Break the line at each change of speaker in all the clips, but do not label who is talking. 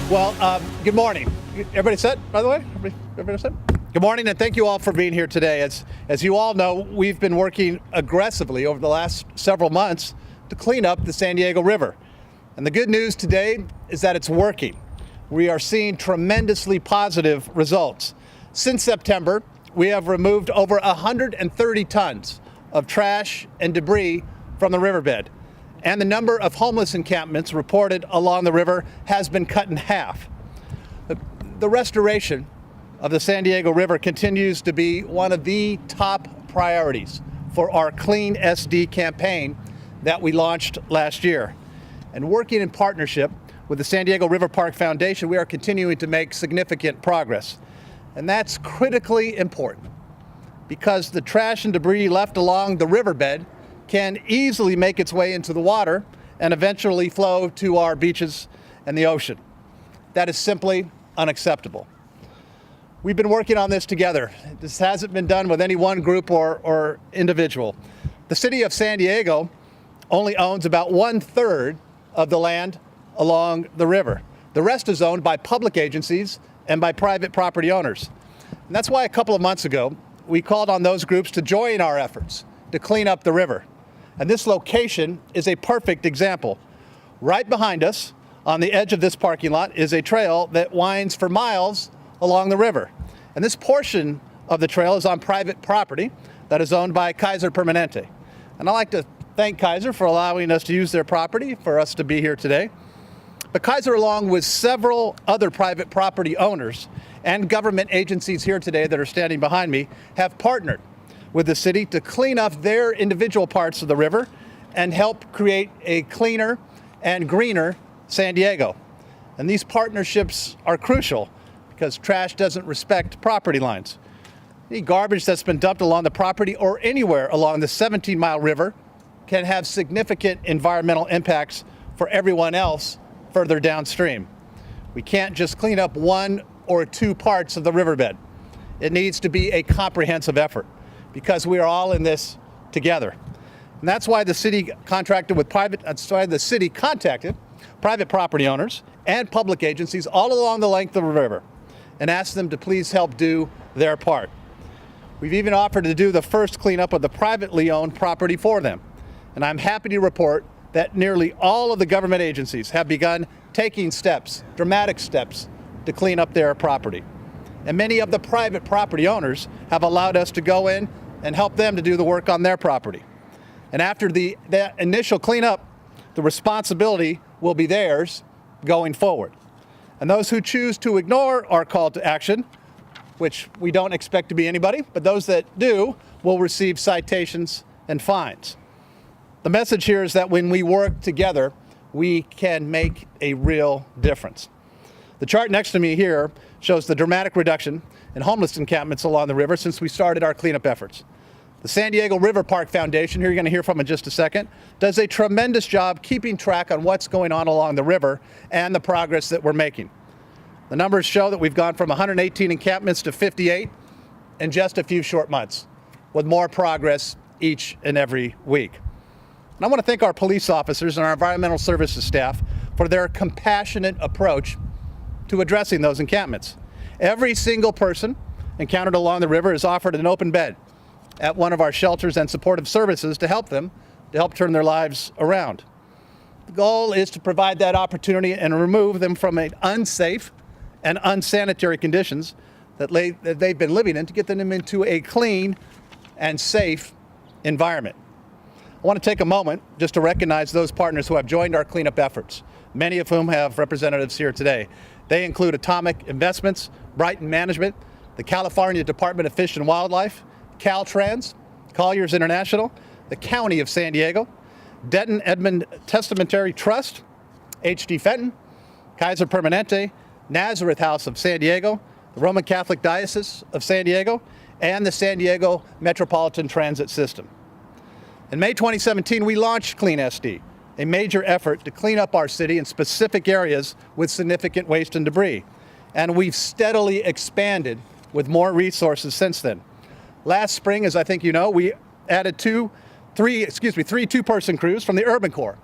Good morning. Everybody set, by the way? Everybody set? Good morning, and thank you all for being here today. As you all know, we've been working aggressively over the last several months to clean up the San Diego River. And the good news today is that it's working. We are seeing tremendously positive results. Since September, we have removed over 130 tons of trash and debris from the riverbed. And the number of homeless encampments reported along the river has been cut in half. The restoration of the San Diego River continues to be one of the top priorities for our Clean SD campaign that we launched last year. And working in partnership with the San Diego River Park Foundation, we are continuing to make significant progress. And that's critically important because the trash and debris left along the riverbed can easily make its way into the water and eventually flow to our beaches and the ocean. That is simply unacceptable. We've been working on this together. This hasn't been done with any one group or individual. The city of San Diego only owns about 1/3 of the land along the river. The rest is owned by public agencies and by private property owners. And that's why a couple of months ago, we called on those groups to join our efforts to clean up the river. And this location is a perfect example. Right behind us, on the edge of this parking lot, is a trail that winds for miles along the river. And this portion of the trail is on private property that is owned by Kaiser Permanente. And I'd like to thank Kaiser for allowing us to use their property for us to be here today. But Kaiser, along with several other private property owners and government agencies here today that are standing behind me, have partnered with the city to clean up their individual parts of the river and help create a cleaner and greener San Diego. And these partnerships are crucial because trash doesn't respect property lines. Any garbage that's been dumped along the property or anywhere along the 17-mile river can have significant environmental impacts for everyone else further downstream. We can't just clean up one or two parts of the riverbed. It needs to be a comprehensive effort, because we are all in this together. And that's why the city contacted private property owners and public agencies all along the length of the river and asked them to please help do their part. We've even offered to do the first cleanup of the privately owned property for them. And I'm happy to report that nearly all of the government agencies have begun taking steps, dramatic steps, to clean up their property. And many of the private property owners have allowed us to go in and help them to do the work on their property. And after that initial cleanup, the responsibility will be theirs going forward. And those who choose to ignore our call to action, which we don't expect to be anybody, but those that do, will receive citations and fines. The message here is that when we work together, we can make a real difference. The chart next to me here shows the dramatic reduction in homeless encampments along the river since we started our cleanup efforts. The San Diego River Park Foundation, here you're going to hear from in just a second, does a tremendous job keeping track on what's going on along the river and the progress that we're making. The numbers show that we've gone from 118 encampments to 58 in just a few short months, with more progress each and every week. And I want to thank our police officers and our environmental services staff for their compassionate approach to addressing those encampments. Every single person encountered along the river is offered an open bed at one of our shelters and supportive services to help turn their lives around. The goal is to provide that opportunity and remove them from unsafe and unsanitary conditions that they've been living in to get them into a clean and safe environment. I want to take a moment just to recognize those partners who have joined our cleanup efforts, many of whom have representatives here today. They include Atomic Investments, Brighton Management, the California Department of Fish and Wildlife, Caltrans, Colliers International, the County of San Diego, Denton Edmond Testamentary Trust, H.D. Fenton, Kaiser Permanente, Nazareth House of San Diego, the Roman Catholic Diocese of San Diego, and the San Diego Metropolitan Transit System. In May 2017, we launched Clean SD, a major effort to clean up our city in specific areas with significant waste and debris. And we've steadily expanded with more resources since then. Last spring, as I think you know, we added three two-person crews from the Urban Corps.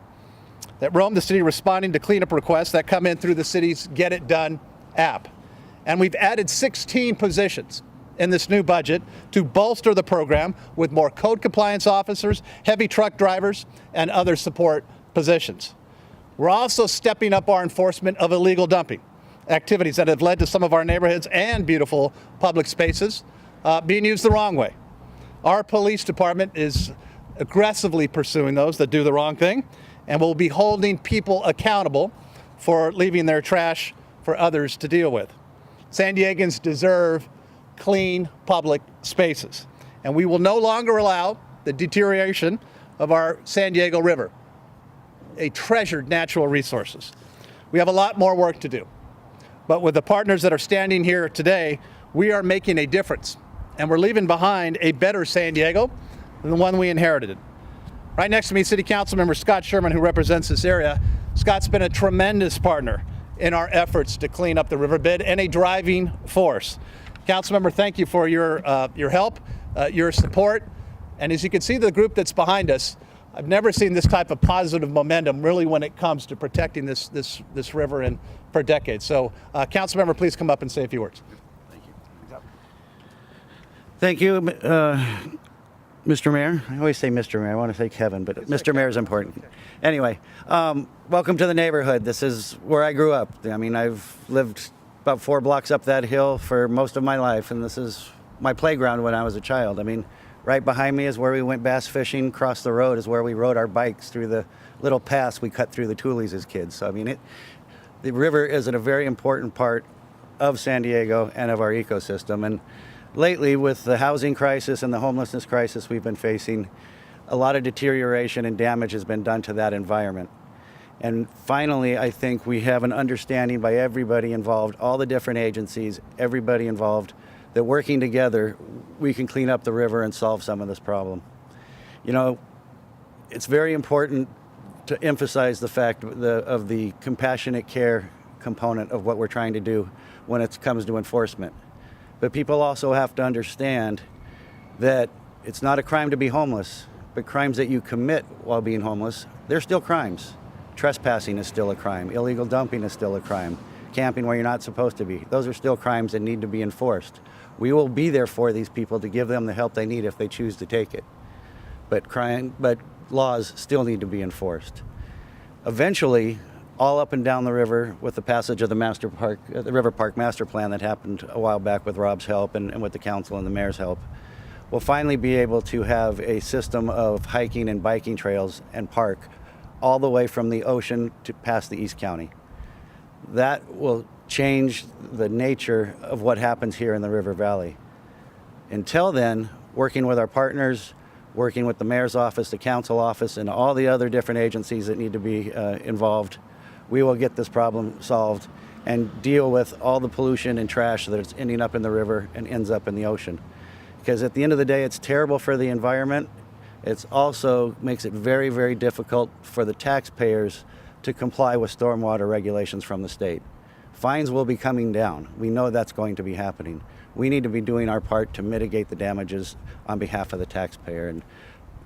that roam the city responding to cleanup requests that come in through the city's Get It Done app. And we've added 16 positions in this new budget to bolster the program with more code compliance officers, heavy truck drivers, and other support positions. We're also stepping up our enforcement of illegal dumping activities that have led to some of our neighborhoods and beautiful public spaces being used the wrong way. Our police department is aggressively pursuing those that do the wrong thing, and will be holding people accountable for leaving their trash for others to deal with. San Diegans deserve clean public spaces, and we will no longer allow the deterioration of our San Diego River, a treasured natural resources. We have a lot more work to do, but with the partners that are standing here today, we are making a difference, and we're leaving behind a better San Diego than the one we inherited. Right next to me, City Councilmember Scott Sherman, who represents this area. Scott's been a tremendous partner in our efforts to clean up the riverbed and a driving force. Councilmember, thank you for your help, your support. And as you can see, the group that's behind us, I've never seen this type of positive momentum really when it comes to protecting this river and for decades. So Councilmember, please come up and say a few words.
Thank you, Mr. Mayor. I always say Mr. Mayor. I want to say Kevin, but Mr. Mayor is important. Anyway, welcome to the neighborhood. This is where I grew up. I mean, I've lived about 4 blocks up that hill for most of my life, and this is my playground when I was a child. I mean, right behind me is where we went bass fishing. Across the road is where we rode our bikes through the little paths we cut through the Tulies as kids. So, I mean, the river is a very important part of San Diego and of our ecosystem. And lately, with the housing crisis and the homelessness crisis we've been facing, a lot of deterioration and damage has been done to that environment. And finally, I think we have an understanding by everybody involved, all the different agencies, everybody involved, that working together, we can clean up the river and solve some of this problem. You know, it's very important to emphasize the fact of the compassionate care component of what we're trying to do when it comes to enforcement. But people also have to understand that it's not a crime to be homeless, but crimes that you commit while being homeless, they're still crimes. Trespassing is still a crime. Illegal dumping is still a crime. Camping where you're not supposed to be. Those are still crimes that need to be enforced. We will be there for these people to give them the help they need if they choose to take it. But laws still need to be enforced. Eventually, all up and down the river, with the passage of the River Park Master Plan that happened a while back with Rob's help and with the council and the mayor's help, we'll finally be able to have a system of hiking and biking trails and park all the way from the ocean to past the East County. That will change the nature of what happens here in the River Valley. Until then, working with our partners, working with the mayor's office, the council office, and all the other different agencies that need to be involved, we will get this problem solved and deal with all the pollution and trash that's ending up in the river and ends up in the ocean. Because at the end of the day, it's terrible for the environment. It also makes it very, very difficult for the taxpayers to comply with stormwater regulations from the state. Fines will be coming down. We know that's going to be happening. We need to be doing our part to mitigate the damages on behalf of the taxpayer. And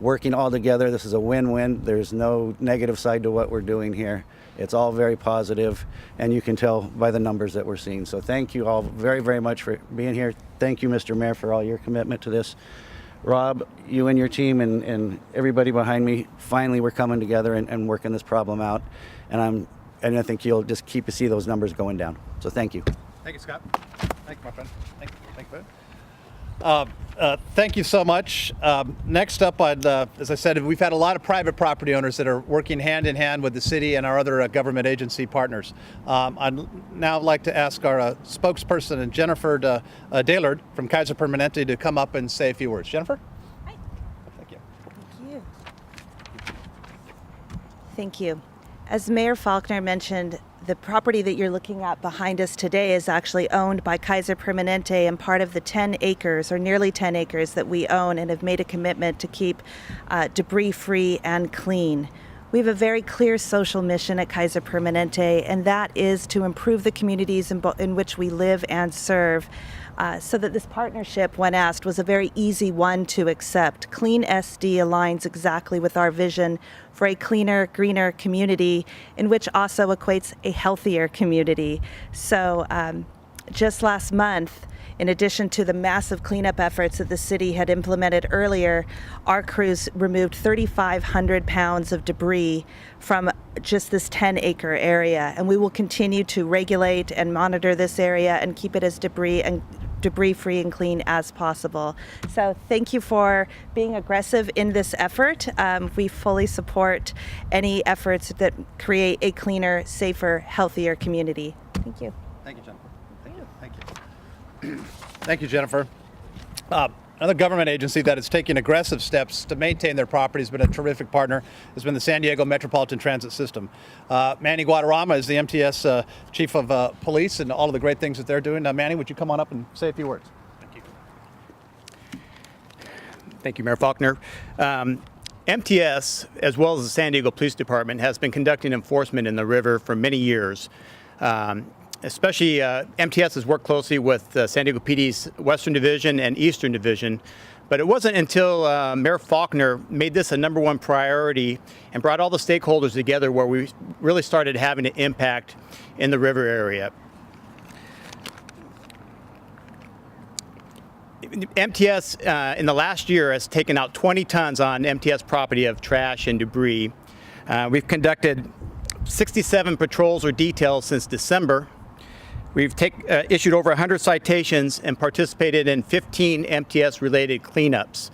working all together, this is a win-win. There's no negative side to what we're doing here. It's all very positive, and you can tell by the numbers that we're seeing. So thank you all very, very much for being here. Thank you, Mr. Mayor, for all your commitment to this. Rob, you and your team and everybody behind me, finally we're coming together and working this problem out. And I think you'll just keep to see those numbers going down. So thank you.
Thank you, Scott. Thank you, my friend. Thank you. Thank you so much. Next up, as I said, we've had a lot of private property owners that are working hand in hand with the city and our other government agency partners. I'd now like to ask our spokesperson, Jennifer Daylard from Kaiser Permanente, to come up and say a few words. Jennifer?
Hi.
Thank you.
Thank you. Thank you. As Mayor Faulconer mentioned, the property that you're looking at behind us today is actually owned by Kaiser Permanente and part of the 10 acres or nearly 10 acres that we own and have made a commitment to keep debris free and clean. We have a very clear social mission at Kaiser Permanente, and that is to improve the communities in which we live and serve. So that this partnership, when asked, was a very easy one to accept. Clean SD aligns exactly with our vision for a cleaner, greener community, in which also equates a healthier community. So just last month, in addition to the massive cleanup efforts that the city had implemented earlier, our crews removed 3,500 pounds of debris from just this 10-acre area. And we will continue to regulate and monitor this area and keep it as debris-free and clean as possible. So thank you for being aggressive in this effort. We fully support any efforts that create a cleaner, safer, healthier community. Thank you.
Thank you, Jennifer. Thank you. Thank you, Jennifer. Another government agency that is taking aggressive steps to maintain their property has been a terrific partner, has been the San Diego Metropolitan Transit System. Manny Guadarrama is the MTS Chief of Police and all of the great things that they're doing. Manny, would you come on up and say a few words?
Thank you. Thank you, Mayor Faulconer. MTS, as well as the San Diego Police Department, has been conducting enforcement in the river for many years. Especially MTS has worked closely with San Diego PD's Western Division and Eastern Division, but it wasn't until Mayor Faulconer made this a #1 priority and brought all the stakeholders together where we really started having an impact in the river area. MTS in the last year has taken out 20 tons on MTS property of trash and debris. We've conducted 67 patrols or details since December. We've issued over 100 citations and participated in 15 MTS-related cleanups.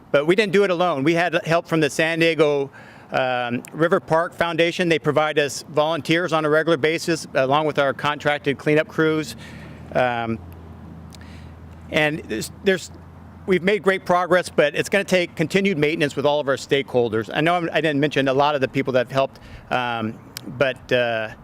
But we didn't do it alone. We had help from the San Diego River Park Foundation. They provide us volunteers on a regular basis, along with our contracted cleanup crews. And we've made great progress, but it's going to take continued maintenance with all of our stakeholders. I know I didn't mention a lot of the people that have helped, but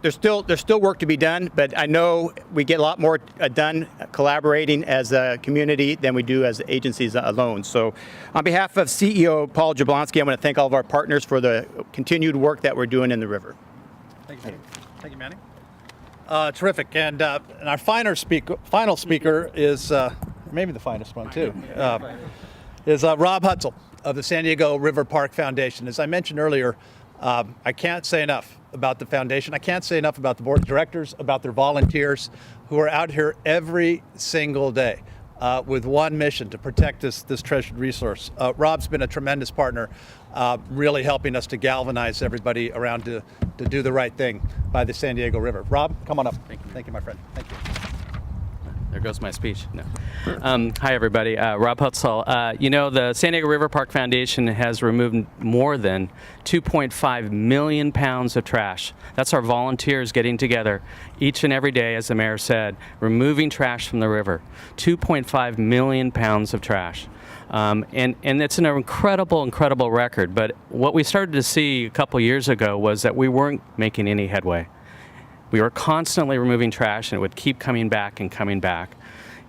there's still work to be done, but I know we get a lot more done collaborating as a community than we do as agencies alone. So on behalf of CEO Paul Jablonski, I want to thank all of our partners for the continued work that we're doing in the river.
Thank you. Thank you, Manny. Terrific. And our final speaker is, maybe the finest one too, is Rob Hutzel of the San Diego River Park Foundation. As I mentioned earlier, I can't say enough about the foundation. I can't say enough about the board of directors, about their volunteers who are out here every single day with one mission: to protect this treasured resource. Rob's been a tremendous partner, really helping us to galvanize everybody around to do the right thing by the San Diego River. Rob, come on up.
Thank you.
Thank you, my friend. Thank you.
There goes my speech. No. Hi, everybody. Rob Hutzel. The San Diego River Park Foundation has removed more than 2.5 million pounds of trash. That's our volunteers getting together each and every day, as the mayor said, removing trash from the river. 2.5 million pounds of trash. And it's an incredible record. But what we started to see a couple years ago was that we weren't making any headway. We were constantly removing trash, and it would keep coming back and coming back.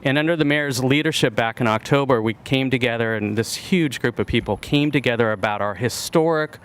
And under the mayor's leadership back in October, we came together, and this huge group of people came together about our historic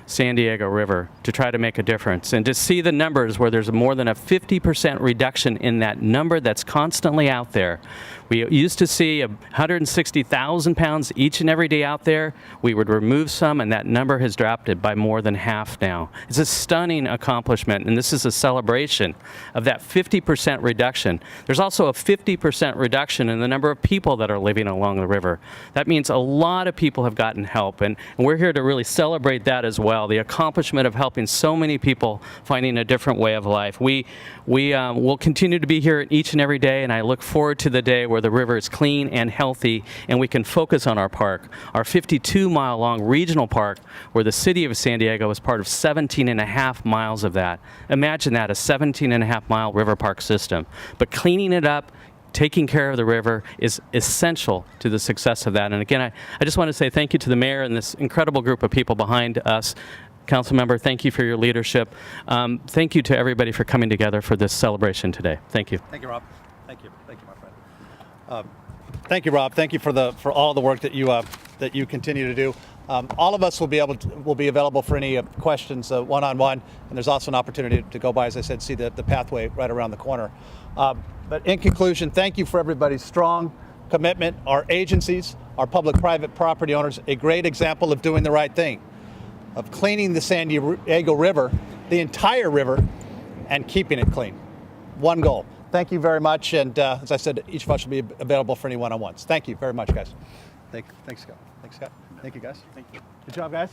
San Diego River to try to make a difference. And to see the numbers where there's more than a 50% reduction in that number that's constantly out there. We used to see 160,000 pounds each and every day out there. We would remove some, and that number has dropped it by more than half now. It's a stunning accomplishment, and this is a celebration of that 50% reduction. There's also a 50% reduction in the number of people that are living along the river. That means a lot of people have gotten help, and we're here to really celebrate that as well, the accomplishment of helping so many people finding a different way of life. We will continue to be here each and every day, and I look forward to the day where the river is clean and healthy and we can focus on our park, our 52-mile-long regional park, where the city of San Diego is part of 17.5 miles of that. Imagine that, a 17.5-mile river park system. But cleaning it up, taking care of the river is essential to the success of that. And again, I just want to say thank you to the mayor and this incredible group of people behind us. Councilmember, thank you for your leadership. Thank you to everybody for coming together for this celebration today. Thank you.
Thank you, Rob. Thank you, my friend. Thank you, Rob. Thank you for all the work that you continue to do. All of us will be available for any questions one-on-one, and there's also an opportunity to go by, as I said, see the pathway right around the corner. But in conclusion, thank you for everybody's strong commitment. Our agencies, our public-private property owners, a great example of doing the right thing, of cleaning the San Diego River, the entire river, and keeping it clean. One goal. Thank you very much, and as I said, each of us will be available for any one-on-ones. Thank you very much, guys. Thanks, Scott. Thanks, Scott. Thank you, guys. Thank you. Good job, guys.